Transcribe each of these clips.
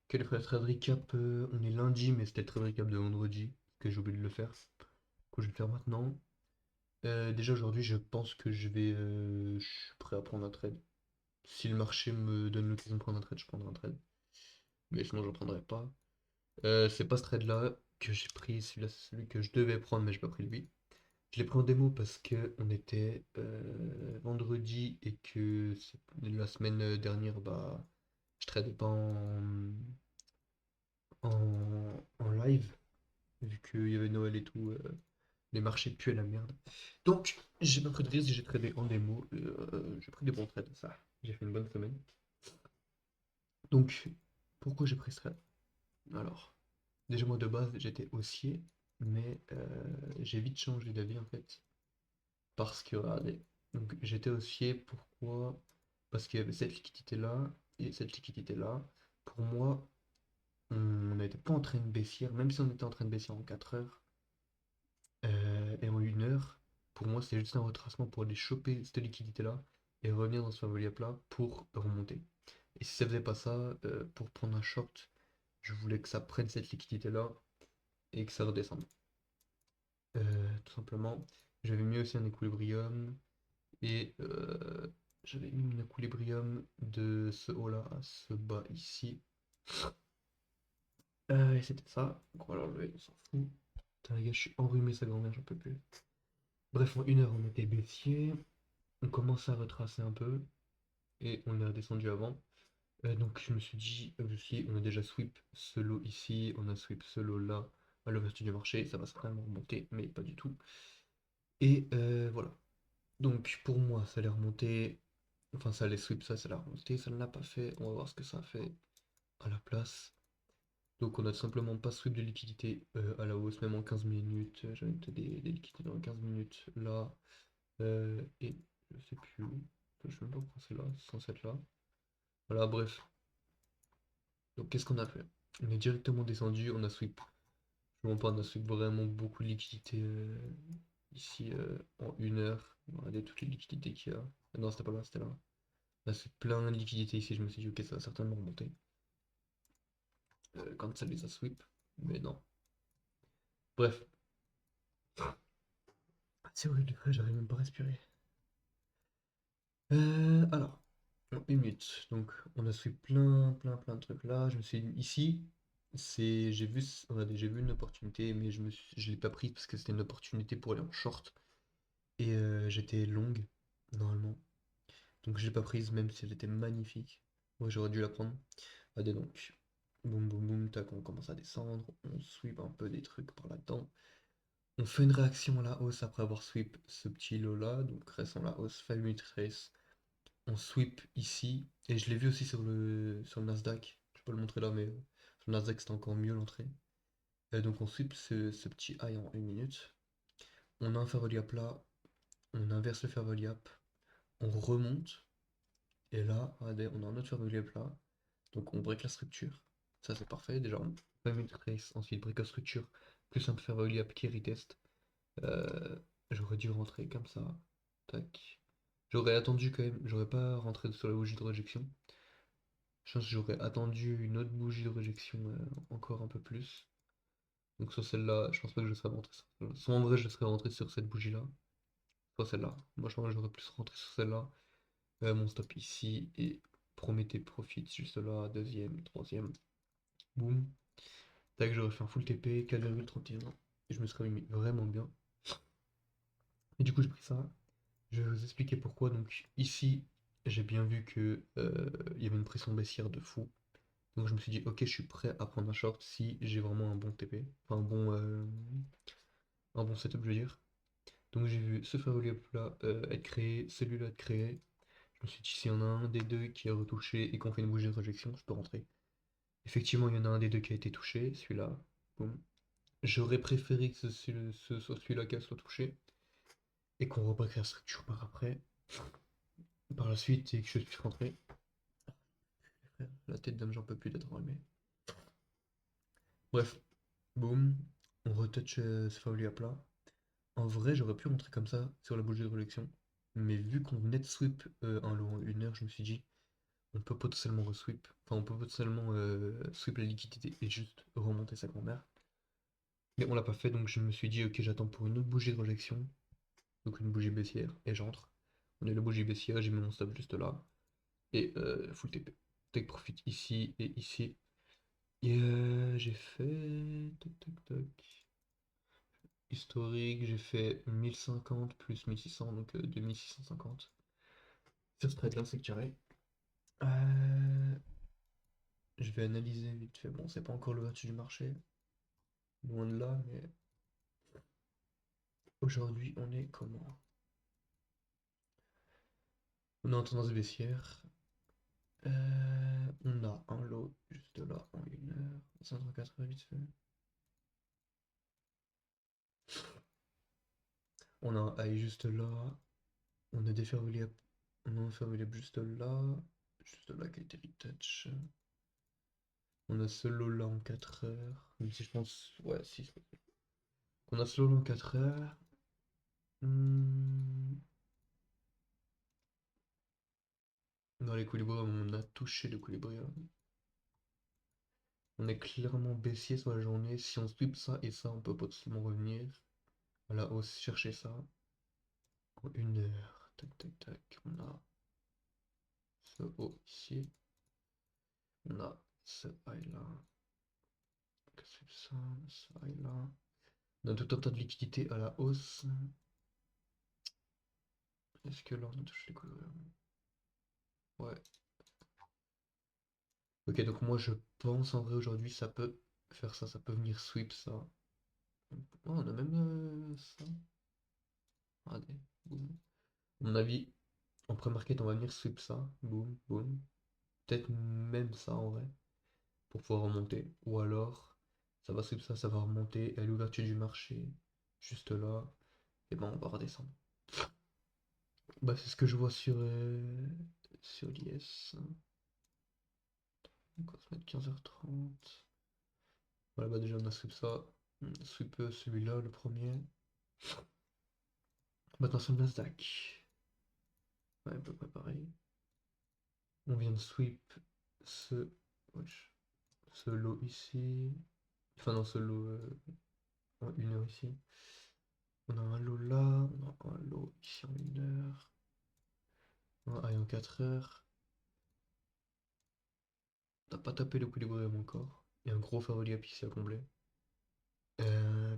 Quel est le trade recap? On est lundi, mais c'était le trade recap de vendredi, que j'ai oublié de le faire. Du coup, je vais le faire maintenant. Déjà aujourd'hui, je pense que je suis prêt à prendre un trade. Si le marché me donne l'occasion de prendre un trade, je prendrai un trade. Mais sinon, j'en prendrai pas. C'est pas ce trade-là que j'ai pris, celui-là, c'est celui que je devais prendre, mais j'ai pas pris lui. Je l'ai pris en démo parce que on était vendredi et que la semaine dernière, bah, je tradais pas en live, vu qu'il y avait Noël et tout. Les marchés puent la merde. Donc, j'ai pas pris de risque, j'ai tradé en démo. J'ai pris des bons trades, ça. J'ai fait une bonne semaine. Donc, pourquoi j'ai pris ce trade? Alors, déjà moi de base, j'étais haussier, mais j'ai vite changé d'avis en fait. Parce que, regardez, donc j'étais haussier, pourquoi? Parce qu'il y avait cette liquidité-là, et cette liquidité-là. Pour moi, on n'était pas en train de baissière, même si on était en train de baissière en 4 heures, et en 1 heure, pour moi, c'était juste un retracement pour aller choper cette liquidité-là et revenir dans ce favori là pour remonter. Et si ça faisait pas ça, pour prendre un short, je voulais que ça prenne cette liquidité-là et que ça redescende. Tout simplement, j'avais mis aussi un équilibrium et j'avais mis un équilibrium de ce haut-là à ce bas ici. Et c'était ça. Donc on va l'enlever, on s'en fout. Putain, les gars, je suis enrhumé, sa grand-mère, j'en peux plus. Bref, en 1 heure, on était baissier. On commence à retracer un peu et on est redescendu avant. Donc je me suis dit, aussi, on a déjà sweep ce lot ici, on a sweep ce lot là à l'ouverture du marché, ça va certainement remonter, mais pas du tout. Et voilà. Donc pour moi, ça allait remonter, enfin ça allait sweep ça, ça allait remonter, ça ne l'a pas fait. On va voir ce que ça a fait à la place. Donc on a tout simplement pas sweep de liquidité à la hausse, même en 15 minutes. J'avais noté des liquidités dans 15 minutes là. Et je sais plus où. Je sais même pas pourquoi c'est là, c'est censé être là. Voilà, bref. Donc qu'est-ce qu'on a fait? On est directement descendu, on a sweep. Je ne mens pas, on a sweep vraiment beaucoup de liquidités ici en 1 heure. Regardez toutes les liquidités qu'il y a. Ah non, c'était pas là, c'était là. On a sweep plein de liquidités ici, je me suis dit ok ça va certainement remonter. Quand ça les a sweep, mais non. Bref. Ah, c'est horrible, frère, j'arrive même pas à respirer. Alors, en 1 minute. Donc, on a fait plein de trucs là. Je me suis dit, ici, j'ai vu, regardez, j'ai vu une opportunité, mais je l'ai pas prise parce que c'était une opportunité pour aller en short. Et j'étais longue, normalement. Donc, je l'ai pas prise, même si elle était magnifique. Ouais, j'aurais dû la prendre. Regardez donc. Boum, tac, on commence à descendre. On sweep un peu des trucs par là-dedans. On fait une réaction à la hausse après avoir sweep ce petit lot là. Donc, reste en la hausse, 5 minutes trace. On sweep ici, et je l'ai vu aussi sur le Nasdaq, je peux le montrer là, mais sur le Nasdaq c'était encore mieux l'entrée. Et donc on sweep ce petit high en 1 minute, on a un fair value up là, on inverse le fair value up, on remonte, et là, regardez, on a un autre fair value up là, donc on break la structure, ça c'est parfait, déjà on 20 minutes trace, ensuite break la structure, plus un fair value up qui retest. Euh, J'aurais dû rentrer comme ça, tac. J'aurais attendu quand même, j'aurais pas rentré sur la bougie de rejection. Je pense que j'aurais attendu une autre bougie de réjection encore un peu plus. Donc sur celle-là, je pense pas que je serais rentré sur celle-là. Soit en vrai, je serais rentré sur cette bougie-là, soit celle-là. Moi, je pense que j'aurais plus rentré sur celle-là. Mon stop ici et Prométhée profite juste là, deuxième, troisième. Boum. Tac, j'aurais fait un full TP, 4,31. Et je me serais mis vraiment bien. Et du coup, j'ai pris ça. Je vais vous expliquer pourquoi. Donc ici, j'ai bien vu que il y avait une pression baissière de fou. Donc je me suis dit, ok, je suis prêt à prendre un short si j'ai vraiment un bon TP, enfin un bon setup, je veux dire. Donc j'ai vu ce favori là être créé, celui-là être créé. Je me suis dit, s'il y en a un des deux qui a retouché et qu'on fait une bougie de rejection, je peux rentrer. Effectivement, il y en a un des deux qui a été touché, celui-là. Boum. J'aurais préféré que ce soit celui-là qui soit touché et qu'on rebraque la structure par après, par la suite, et que je puisse rentrer. La tête d'homme, j'en peux plus d'être enrhumé. Bref, boum, on retouche ce favori à plat. En vrai, j'aurais pu rentrer comme ça sur la bougie de réduction. Mais vu qu'on venait de sweep un lot en 1 heure, je me suis dit, on peut potentiellement resweep. Enfin, on peut potentiellement sweep la liquidité et juste remonter sa grand-mère. Mais on l'a pas fait, donc je me suis dit, ok, j'attends pour une autre bougie de rejection. Donc une bougie baissière, et j'entre. On est la bougie baissière, j'ai mis mon stop juste là. Et full TP. Take profit ici et ici. Et j'ai fait. Tac tac tac. Historique, j'ai fait 1050 plus 1600, donc 2650. Sur ce trade là, c'est carré. Euh, je vais analyser vite fait. Bon, c'est pas encore l'ouverture du marché. Loin de là, mais aujourd'hui, on est comment? On est en tendance baissière. On a un lot juste là en 1 heure. 580 vite fait. On a un high juste là. On a des ferveliers. On a un fervelier juste là. Juste là qui a été retouch. On a ce lot là en 4 heures. Même si je pense. Ouais, si. On a ce lot là en 4 heures. Hmm. Dans l'équilibrium, on a touché l'équilibrium. On est clairement baissier sur la journée. Si on sweep ça et ça, on peut potentiellement revenir à la hausse, chercher ça. En 1 heure. Tac, tac, tac. On a ce haut ici. On a ce high là. Qu'est-ce que c'est ça? Ce high là. On a tout un tas de liquidités à la hausse. Est-ce que là on a touché l'équilibrium? Ouais. Ok, donc moi je pense en vrai aujourd'hui ça peut faire ça, ça peut venir sweep ça. Oh, on a même ça. Regardez, boum. À mon avis, en pré-market on va venir sweep ça. Boum, boum. Peut-être même ça en vrai. Pour pouvoir remonter. Ou alors, ça va sweep ça, ça va remonter. Et à l'ouverture du marché, juste là, et ben on va redescendre. Bah c'est ce que je vois sur l'IS. Donc on va se mettre 15h30. Voilà, bah déjà on a sweep ça. On sweep celui-là, le premier. Maintenant sur le Nasdaq. Ouais, à peu près pareil. On vient de sweep ce, wesh, ce lot ici. Enfin non, ce lot en 1 heure ici. On a un lot là, on a un lot ici en 1 heure. Un high en 4 heures. On n'a pas tapé l'équilibrium encore. Il y a un gros favori ici à combler.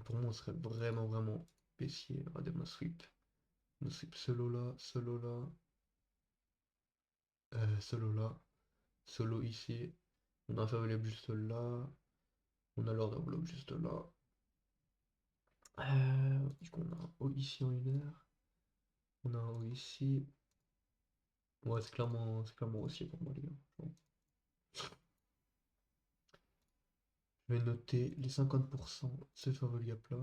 Pour moi, on serait vraiment, vraiment baissier. Regardez, on a sweep. On a sweep ce lot là, ce lot là, ce lot là, ce lot ici. On a un favori juste là. On a l'ordre bloc juste là. Du coup, on a un haut ici en 1 heure. On a un haut ici. Ouais, c'est clairement haussier pour moi, les gars. Bon. Je vais noter les 50%, c'est favori à plat.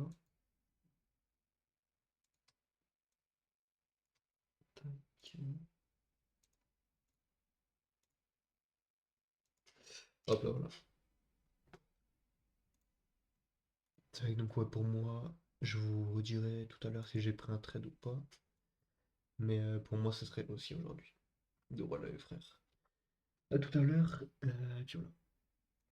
Tac. Hop là, voilà. Tac, donc ouais, pour moi, je vous redirai tout à l'heure si j'ai pris un trade ou pas. Mais pour moi, ce serait aussi aujourd'hui. Donc voilà, les frères. À tout à l'heure. Puis voilà.